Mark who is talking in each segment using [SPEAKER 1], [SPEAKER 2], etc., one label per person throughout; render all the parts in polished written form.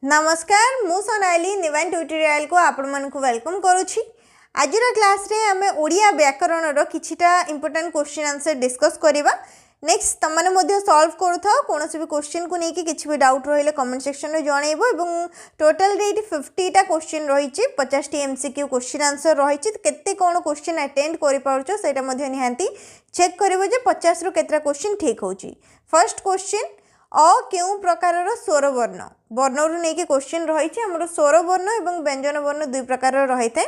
[SPEAKER 1] नमस्कार मु सोनाली निवान ट्यूटोरियल को आपण मन को वेलकम करुछि। आज क्लास रे आमे ओडिया व्याकरण रो किछिटा इंपोर्टेंट क्वेश्चन आंसर डिस्कस करिबा। नेक्स्ट तमने मध्ये सॉल्व करथो कोनोसी भी क्वेश्चन को नेकी किछि भी डाउट रहले कमेंट सेक्शन रे जणाइबो एवं टोटल रे 50 टा क्वेश्चन रहिछि 50 टी एमसीक्यू क्वेश्चन आंसर रहिछि केते कोन क्वेश्चन अटेंड करि पाउछो सेटा मध्ये निहांती चेक करिवो जे 50 रो केतरा क्वेश्चन ठीक होछि। फर्स्ट क्वेश्चन अ केउ प्रकार स्वर वर्ण वर्ण रु नहीं क्वेश्चन रही आमर स्वर वर्ण और व्यंजन वर्ण दुई प्रकार रही है।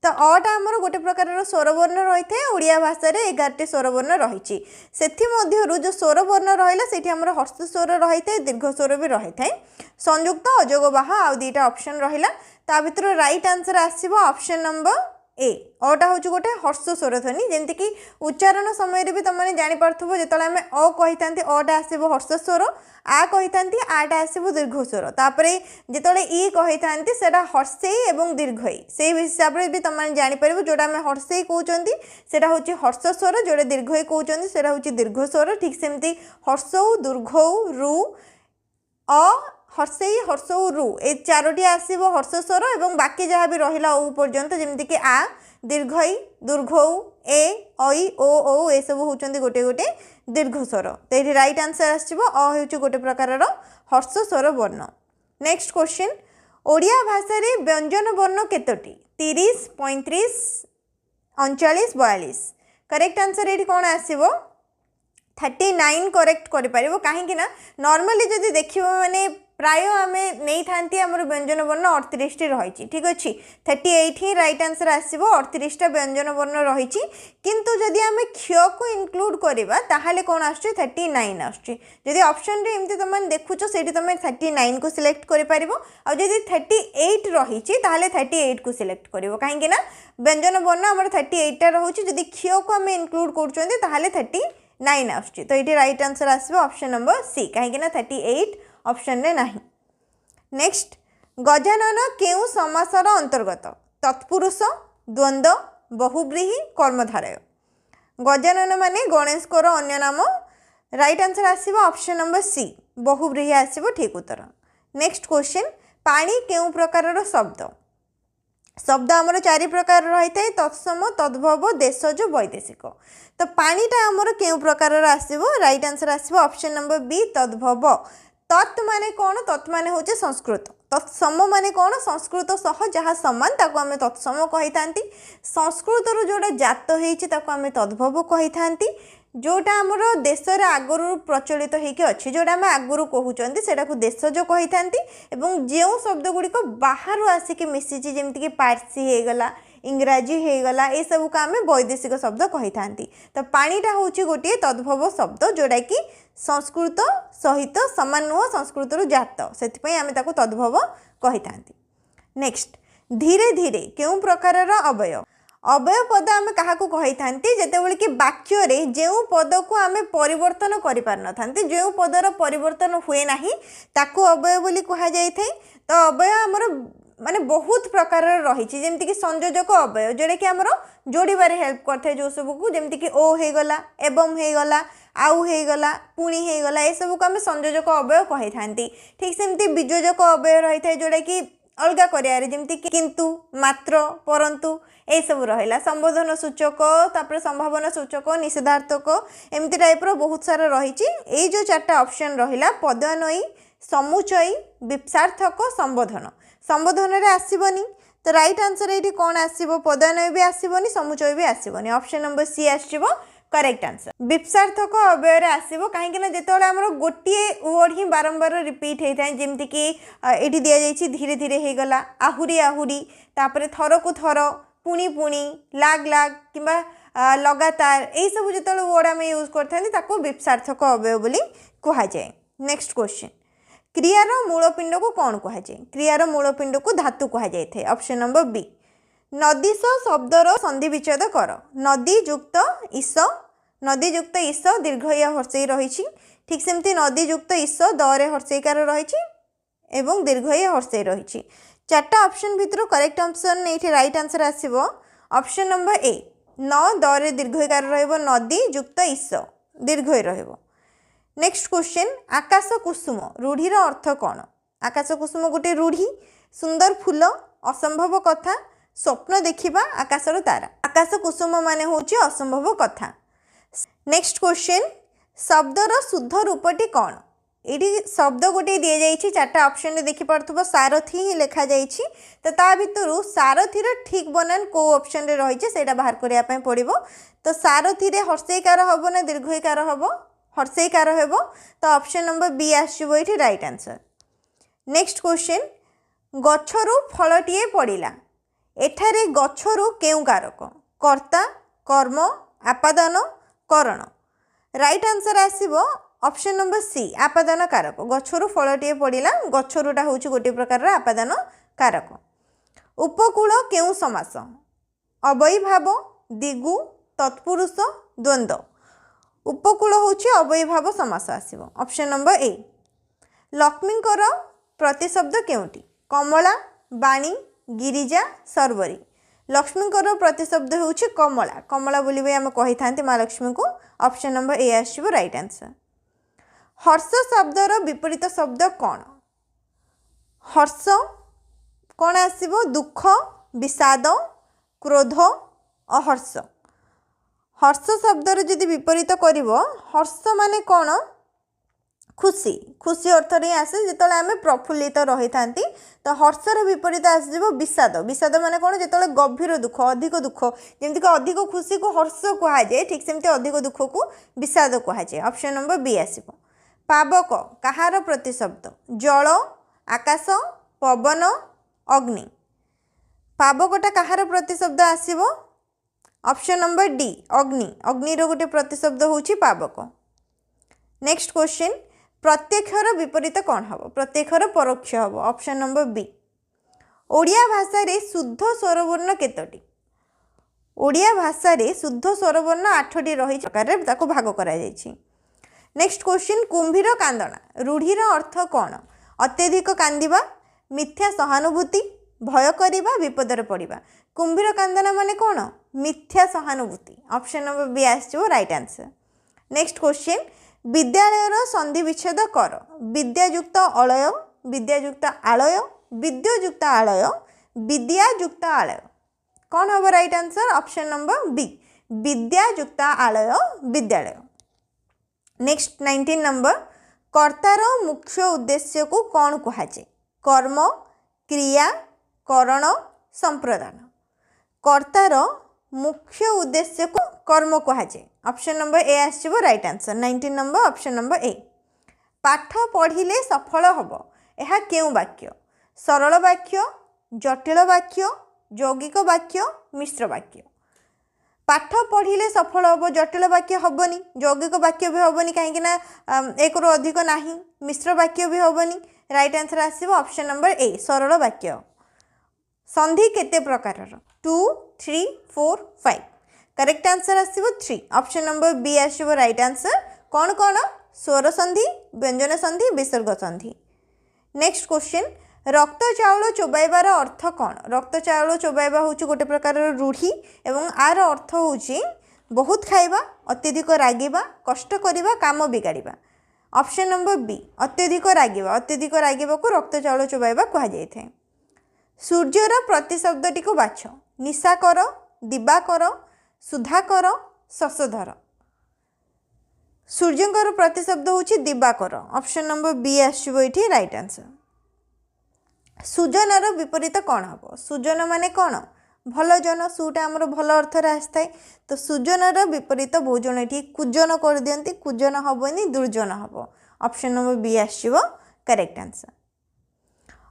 [SPEAKER 1] तो अटा आमर गोटे प्रकार स्वर वर्ण रही है ओडिया भाषा रे 11 स्वर वर्ण रही से जो स्वर वर्ण रहा से आमर हस्त स्वर रही है दीर्घ स्वर भी रही है संयुक्त अजोग बाह आ दुईटा ऑप्शन रहा ता भीतर राइट आंसर आसीबो ऑप्शन नंबर ए अटा हूँ गोटे हर्ष स्वर ध्वनि जमती कि उच्चारण समय भी तुमने जापो जो आम अ कही था अटा आसो हर्ष स्वर आ कही था आटा आसो दीर्घ स्वर तापर जो ई कही था से हर्षे और दीर्घई से हिसाब से भी तुमने जापर जोटा आम हर्षे कहते से हूँ हर्ष स्वर जोटा दीर्घई कहते से हूँ दीर्घ स्वर ठीक सेमती हर्षौ दीर्घौ रु अ हर्षे हर्षौ रु ए चारोटी आसो हर्ष स्वर और बाकी जहाँ भी रहा ओ पर्यंत जमती कि आ दीर्घई दीर्घौ ए ऐ ओ ए सब होती गोटे गोटे दीर्घ स्वर। तो ये राइट आंसर आसो अ हूँ गोटे प्रकार हर्ष स्वर वर्ण। नेक्स्ट क्वेश्चन ओडिया भाषा रे व्यंजन वर्ण केतोटी 30 35 39 42 करेक्ट आंसर ये कौन आसो 39 करेक्ट करें कहीं नॉर्मली जदि देखिए माने प्राय आम नहीं था आमर व्यंजन वर्ण 38 टी रही ठीक अच्छे 38 ही राइट आंसर आसो 38 टा व्यंजन वर्ण रही किंतु जदि आम क्ष को इनक्लूड करवा ताहले कौन आसुची 39 आसुची जदि ऑप्शन रे एमती तुम देखुच से तुम 39 को सिलेक्ट कर जदि 38 रही ताहले 38 को सिलेक्ट कर कहीं व्यंजन वर्ण आमर 38 टा रोचे जदि क्ष को आम इनक्लूड कर 39 आसुची। तो ये राइट आंसर आसो ऑप्शन नंबर सी कहीं 38 ऑप्शन रे नहीं। नेक्स्ट गजानन केउ समासर अंतर्गत तत्पुरुष द्वंद्व बहुब्रीहि कर्मधारय गजानन माने गणेश को अन्य नाम राइट आंसर आसो ऑप्शन नंबर सी बहुब्रीहि आसो ठीक उत्तर। नेक्स्ट क्वेश्चन पानी केउ प्रकार शब्द शब्द आमर 4 प्रकार रही है तत्सम तद्भव देशज वैदेशिक। तो पानीटा आमर केउ प्रकार आसो राइट आंसर आसो ऑप्शन नंबर बी तद्भव। तत् माने कौन तत् माने होचे संस्कृत तत्सम माने कौन संस्कृत सह जहाँ समान ताको आमे तत्सम कही था संस्कृत रो जोटा जात होइछि ताको आमे तद्भव कही था जोटा आमर देश रे आगुरु प्रचलित होइके अछि जोटा आमे आगुरु कहउचंती सेटा को देशज कही था एवं जेउ शब्द गुडी को बाहरु आसिके मिसिछि जेमति कि पारसी हे गला इंग्राजी हे गला ए सब को आमे वैदेशिक शब्द कही था। तो पानीटा होछि गोटे तद्भव शब्द जोटा कि संस्कृत सहित समान नुह संस्कृत रु जात से आमे ताको तद्भव कही था। नेक्स्ट धीरे धीरे केउ प्रकार अवयव अवयव पद आम क्या कही था जिते कि वाक्य रे जो पद को आम परिवर्तन कर पार न जो पदर परिवर्तन हुए ना ताकू अवयव बोली कह जाए। तो अवयव आमर माने बहुत प्रकार रही जमती कि संयोजक अवयव जोड़ा कि आमर जोड़बार हेल्प करते जो सब को जमती कि ओ हो गला एवं हो गला आउ हो गला पुणी हो गला ये सब को आम संयोजक अवयव कही था। ठीक सेमती वियोजक अवयव रही है जोड़ा कि अलगा कर जमती किंतु मात्र परंतु ये सब रहा संबोधन सूचक तापर संभावना सूचक निषेधार्थक एमती टाइप्र बहुत सारा रही जो 4टा ऑप्शन रहा पदान्वयी समुचयी विप्सार्थक संबोधन संबोधन रे आसीबनी। तो राइट आंसर ये कौन आसीबो पदान्वयी भी आसीबनी समुचयी भी आसीबनी ऑप्शन नंबर सी आसीबो करेक्ट आंसर। विप्सार्थक अवयव आसो कहीं जिते आमर गोटे वर्ड ही बारंबार रिपीट होता है जमती कि ये दि जाइए धीरे धीरे हो गला आहुरी आहुरी तापर थर को थर पुणी पुणी लाग लाग किंबा लगातार यही सब जो वर्ड आम यूज करते विप्सार्थक अवयव बोली कह जाए। नेक्स्ट क्वेश्चन क्रियार मूलपिंड को कौन कह जाए क्रियार मूलपिंड को धातु कह जाए ऑप्शन नंबर बी। नदीश शब्दर संधि विच्छेद कर नदी युक्त ईस दीर्घ या हर्षई रही ठीक सेमती नदी युक्त ईस दरे हर्षईकार रही दीर्घ या हर्षई रही 4टा ऑप्शन भितर करेक्ट ऑप्शन ये राइट आंसर आसो ऑप्शन नंबर ए न दरे दीर्घईकार नदी युक्त ईस दीर्घई नेक्स्ट क्वेश्चन आकाश कुसुम रूढ़ीर अर्थ कौन आकाश कुसुम गोटे रूढ़ी सुंदर फूल असंभव कथा स्वप्न देखिबा आकाशर तारा आकाश कुसुम माने होची असंभव कथा। नेक्स्ट क्वेश्चन शब्दर शुद्ध रूपटी कौन ये शब्द गोटे दि जाइए चार्टा ऑप्शन में देखि पार्थुबो सारथी ही लिखा जाइए तो ता भितर सारथीर ठीक बनान को ऑप्शन रे रही सेटा बाहर करिया पय पड़िबो। तो सारथी रे हर्षईकार हबो ना दीर्घईकार हबो हर्षईकार हेबो तो ऑप्शन नंबर बी आसीबो एठी राइट आंसर। नेक्स्ट क्वेश्चन गछरु फलटीए पड़िला एठारे गछरु केउ कारक कर्ता कर्म आपादन करण राइट आंसर आसीबो ऑप्शन नंबर सी आपादन कारक गछरु फलटीए पड़िला गछरुटा होची गोटे प्रकार आपादन कारक। उपकूल केउ समास अवयभाव दिगु तत्पुरुष द्वंद्व उपकूल होची अवयभाव समास आसीबो ऑप्शन नंबर ए। लक्ष्मीकर प्रतिशब्द केउटी कमला बाणी गिरिजा सरवरी लक्ष्मीकर प्रतिशब्द होची कमला कमला बोली भी आम कही था माँ लक्ष्मी को ऑप्शन नंबर ए आसीबो राइट आंसर। हर्ष शब्दर विपरीत शब्द कौन हर्ष कौन आसीबो दुख विषाद क्रोध अहर्ष हर्ष शब्दर जदि विपरीत करिवो हर्ष माने कौन खुशी खुशी अर्थ रे आसे जेतले आमे प्रफुल्लित रही थांती तो हर्षर विपरीत आसीबो विषाद विषाद माने कौन जेतले गभीर दुख अधिक दुख जेमति कि अधिक खुशी को हर्ष कहा जाए ठीक सेमति अधिक दुख को विषाद कहा जाए ऑप्शन नंबर बी आसीबो। पावक कहार प्रतिशब्द जल आकाश पवन अग्नि पावकटा कहार प्रतिशब्द आसीबो ऑप्शन नंबर डी अग्नि अग्निर गोटे प्रतिशब्द होची पावक। नेक्स्ट क्वेश्चन प्रत्यक्षर विपरीत कौन हम प्रत्यक्षर परोक्ष हम ऑप्शन नंबर बी। ओडिया भाषा रे शुद्ध स्वरवर्ण केतोटी ओडिया भाषा रे शुद्ध स्वरवर्ण 8टी रही प्रकार ताको भाग करा जायछि। नेक्स्ट क्वेश्चन कुंभीर कांदना रूढ़ीर अर्थ कौन अत्यधिक कांदिबा मिथ्या सहानुभूति भय करिबा विपदर पड़िबा कुंभीर कांदना माने कौन मिथ्या सहानुभूति ऑप्शन नंबर बी आसीबो राइट आंसर। नेक्स्ट क्वेश्चन विद्यालयर संधि विच्छेद कर विद्यायुक्त अलय विद्यायुक्त आलय विद्युयुक्त आलय विद्यायुक्त आलय कौन हम right answer option number B विद्यायुक्त आलय विद्यालय। नेक्स्ट 19 नंबर कर्तार मुख्य उद्देश्य को कौन कहुए कर्म क्रिया करण संप्रदान कर्तार मुख्य उद्देश्य को कर्म कहुए ऑप्शन नंबर ए आसीबो right answer 19 number option number A. पाठ पढ़िले सफल हब यह केउ वाक्य सरल वाक्य जटिल वाक्य यौगिक वाक्य मिश्र वाक्य पाठ पढ़िले सफल हम जटिल वाक्य हेनी यौगिक वाक्य भी हेनी कहीं एक रू अधिक ना मिश्र वाक्य भी हेनी राइट आंसर आसीबो ऑप्शन नंबर ए सरल वाक्य। संधि केते प्रकार 2 3 4 5 करेक्ट आंसर आसीबो 3 ऑप्शन नंबर बी आसीबो राइट आंसर। कौन कौन स्वर संधि व्यंजन संधि विसर्ग संधि। नेक्स्ट क्वेश्चन रक्त चाउल चोबाइबार अर्थ कौन रक्त चाउल चोबाइबा होची गोटे प्रकार रूढ़ी एवं आर अर्थ होची बहुत खाइबा अत्यधिक रागिबा कष्ट करिबा काम बिगाड़िबा ऑप्शन नंबर बी अत्यधिक रागिबा को रक्त चाउल चोबाइबा कहा जाय थाए। सूर्यर प्रतिशब्दटी को बाछ निशाकर दिवाकर सुधाकर शशधर सूर्यंकर प्रतिशब्द होची दिवाकर ऑप्शन नंबर बी आसीबो एठी राइट आंसर। सुजनर विपरीत कौन हम सुजन माने कौन भल जन सुटा आमर भल अर्थ आसता है तो सुजनर विपरीत बहुत जन ये कुजन कर दियंती कुजन हेनी दुर्जन हम ऑप्शन नंबर बी आसीबो करेक्ट आंसर।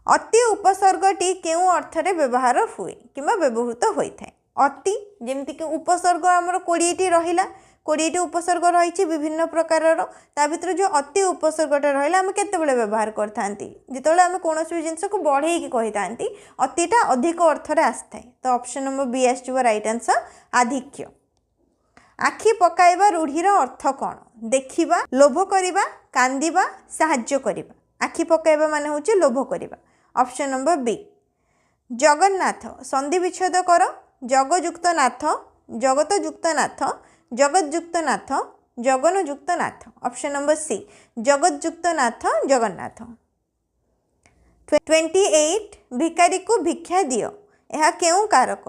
[SPEAKER 1] अति उपसर्गटी केउ अर्थरे व्यवहार हुए किंबा व्यवहृत होता है अति जेमती कि उपसर्ग आमर 20टी रहिला 20टी उपसर्ग रही विभिन्न प्रकार भितर जो अति उपसर्गटा रहा आम केत व्यवहार करते जिते आम कौन भी जिनस को बढ़े कही था अतिटा अधिक अर्थरे आसता है तो ऑप्शन नंबर बी आसो राइट आंसर आधिक्य। आखि पकाइबा रूढ़ीर अर्थ कौन देखिबा लोभ करिबा कांदिबा साहाय्य करिबा आखि पकाइबा माने होची लोभ करिबा ऑप्शन नंबर बी। जगन्नाथ संधि विच्छेद कर जगयुक्त नाथ जगतयुक्त नाथ जगतयुक्त नाथ जगनयुक्त नाथ ऑप्शन नंबर सी जगतयुक्त नाथ जगन्नाथ। 28 भिखारी को भिक्षा दियो यह क्यों कारक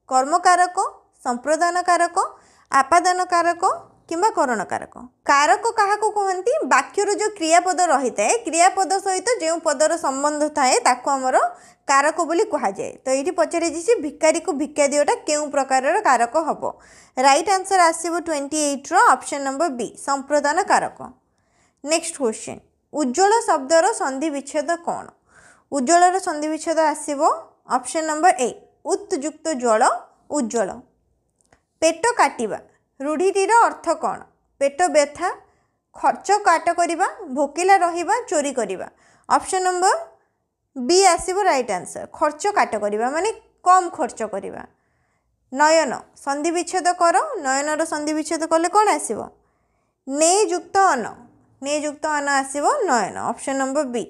[SPEAKER 1] कर्म कारक संप्रदान कारक आपादान कारक किंबा करण कारक कारक क्या कहती वाक्यर जो क्रियापद रही है क्रियापद सहित जो पदर संबंध थाए ताको आमर कारक बोली कहुए तो ये पचारे भिखारी को भिक्षा दियोटा क्यों प्रकार कारक हम राइट आंसर आसो 28 ऑप्शन नंबर बी संप्रदान कारक। नेक्स्ट क्वेश्चन उज्ज्वल शब्दर संधि विच्छेद कौन उज्ज्वल संधि विच्छेद आसो ऑप्शन नंबर ए उत्युक्त ज्वल उज्ज्वल। पेट काटिबा रूढ़ीटीर अर्थ कौन पेट व्यथा खर्च काट करवा भोकिला रहिबा चोरी करवा ऑप्शन नंबर बी आसो राइट आंसर खर्च काट करवा माने कम खर्च करवा। नयन संधि विच्छेद कर नयनर संधि विच्छेद कले कौन आसो नेयुक्त अन आसो नयन ऑप्शन नंबर बी।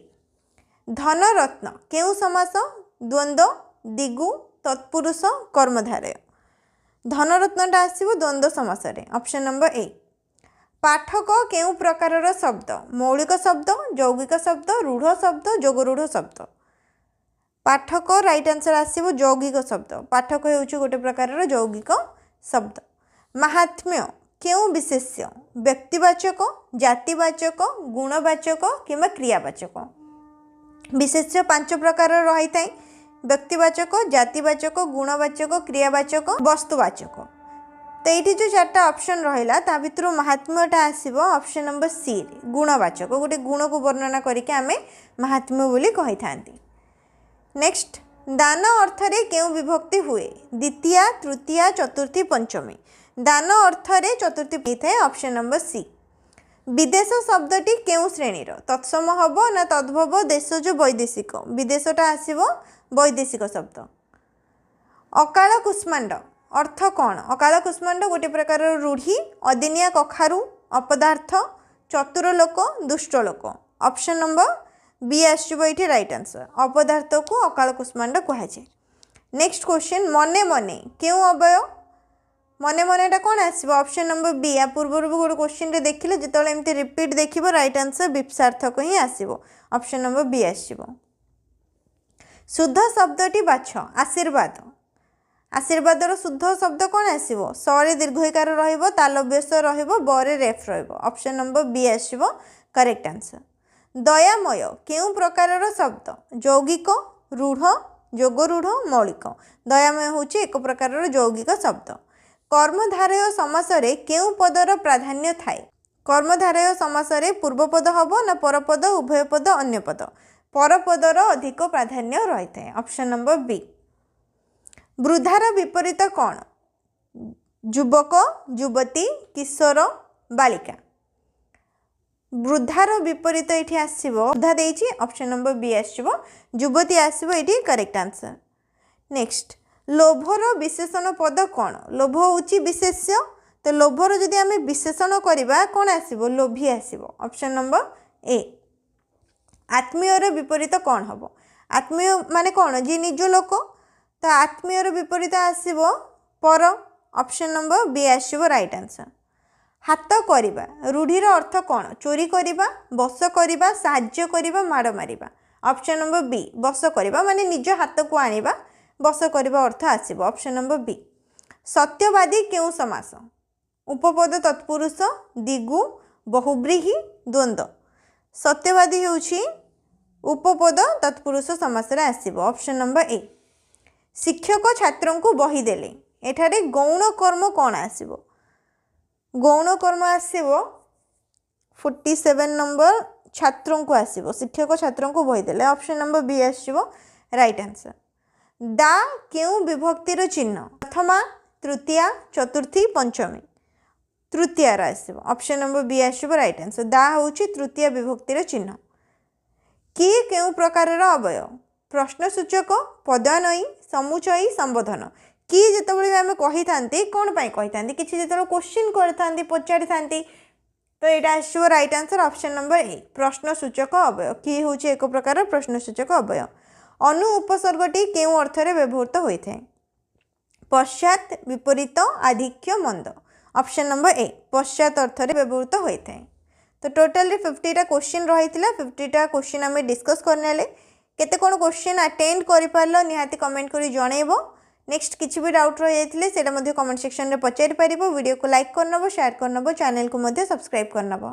[SPEAKER 1] धनरत्न केउ समास द्वंद्व दिगु तत्पुरुष कर्मधारय धनरत्नटा आसो द्वंद्व समास ऑप्शन नंबर ए। पाठक केउ प्रकार शब्द मौलिक शब्द यौगिक शब्द रूढ़ शब्द जोगरूढ़ शब्द पाठक राइट आंसर आसो यौगिक शब्द पाठक होउछि गोटे प्रकार यौगिक शब्द। महात्म्य केउ विशेष्य व्यक्तिवाचक जातिवाचक गुणवाचक किंबा क्रियावाचक विशेष्य 5 प्रकार रही था व्यक्तिवाचक जातिवाचक गुणवाचक क्रियावाचक वस्तुवाचक तो ये जो 4टा ऑप्शन रहा ता भितर महात्म्यटा आसो ऑप्शन नंबर सी गुणवाचक गोटे गुण को वर्णना करके आम महात्म्य बोली कही था। नेक्स्ट दान अर्थरे क्यों विभक्ति हुए द्वितीय तृतीय चतुर्थी पंचमी दान अर्थरे चतुर्थी होता है ऑप्शन नंबर सी। विदेश शब्दटी केउ श्रेणीर तत्सम हम ना तद्भव देशज वैदेशिक विदेशटा आसो वैदेशिक शब्द। अकाल कुष्मांड अर्थ कौन अकाल कुष्मांड गोटे प्रकार रूढ़ी अदिनिया कखारू अपदार्थ चतुर लोक दुष्ट लोक ऑप्शन नंबर बी आसो ये राइट आंसर अपदार्थ को अकाल कुष्मांड कहुए। नेक्स्ट क्वेश्चन मने मने क्यों अवय मने मनेटा कौन आसो ऑप्शन नंबर बी या पूर्व गोटे क्वेश्चन देखिले जो एमती रिपीट देखिए राइट आंसर विप्सार्थक ही आसो ऑप्शन नंबर बी आसो। शुद्ध शब्दटी बाछ आशीर्वाद आशीर्वादर शुद्ध शब्द कौन आसो सरे दीर्घकार रलव्यस रे रेफ ऑप्शन नंबर बी आसो करेक्ट आंसर। दयामय केउ प्रकार शब्द यौगिक रूढ़ जोगरूढ़ मौलिक दयामय हूँ एक प्रकार यौगिक शब्द। कर्मधारय समास केउ पदर प्राधान्य थाए कर्मधारय समास पूर्वपद हम ना परपद उभय पद अन्य पद परपदर अधिक प्राधान्य रही है ऑप्शन नंबर बी। वृद्धार विपरीत कौन युवक युवती किशोर बालिका वृद्धार विपरीत ये आसो वृद्धा देछि ऑप्शन नंबर बी आसो युवती आसो ये करेक्ट आंसर। नेक्स्ट लोभर विशेषण पद कौन लोभ होची विशेष्य तो लोभर जदि आम विशेषण करवा कौन आसो लोभी आसो ऑप्शन नंबर ए। आत्मीयर विपरीत कौन हम आत्मीय माने कौन जी निज लोक तो आत्मीयर विपरीत आसो पर ऑप्शन नंबर बी आसो राइट आंसर। हाथ करवा रूढ़ीर अर्थ कौन चोरी करवा बस करवा साहाय्य करवा माड़ मारिबा ऑप्शन नंबर बी बस करवा माने निज हाथ को आनिबा बस करवा अर्थ आसो ऑप्शन नंबर बी। सत्यवादी केउ समास उपपद तत्पुरुष दिगु बहुब्रीहि द्वंद्व सत्यवादी होउछि उपपद तत्पुरुष समास आसो ऑप्शन नंबर ए। शिक्षक छात्रों को बही देले एठारे गौण कर्म कौन आसो गौण कर्म आसो 47 नंबर छात्रों को आसो शिक्षक छात्रों को बही देले ऑप्शन नंबर बी आसो राइट आंसर। दा केउ विभक्तिर चिन्ह प्रथमा तृतीया चतुर्थी पंचमी तृतीय आसो ऑप्शन नंबर बी आसो राइट आंसर दा होउछि तृतीय विभक्तिर चिन्ह। किए केउ प्रकार अवय प्रश्नसूचक पदान्वयी समुचयी संबोधन कि जिते आम कही था कौन पाई कही था कि जो क्वेश्चन कर पचारि था तो यहाँ आसो right answer option number A प्रश्नसूचक अवय कि हूँ एक प्रकार प्रश्नसूचक अवय। अनु उपसर्गटी केउ अर्थरे व्यवहृत होता है पश्चात विपरीत आधिक्य मंद ऑप्शन नंबर ए पश्चात अर्थरे व्यवहृत होता है। तो टोटल 50टा क्वेश्चन रही 50टा क्वेश्चन आम डिस्कस करने केते कोन क्वेश्चन अटेंड करि पारलो निहाती कमेंट करी जणैबो। नेक्स्ट किछि भी डाउट रहि जाइतिले सेटा मध्ये कमेंट सेक्शन रे पचारि परिबो। वीडियो को लाइक करनबो, शेयर करनबो, चैनल को मध्ये सब्सक्राइब करनबो।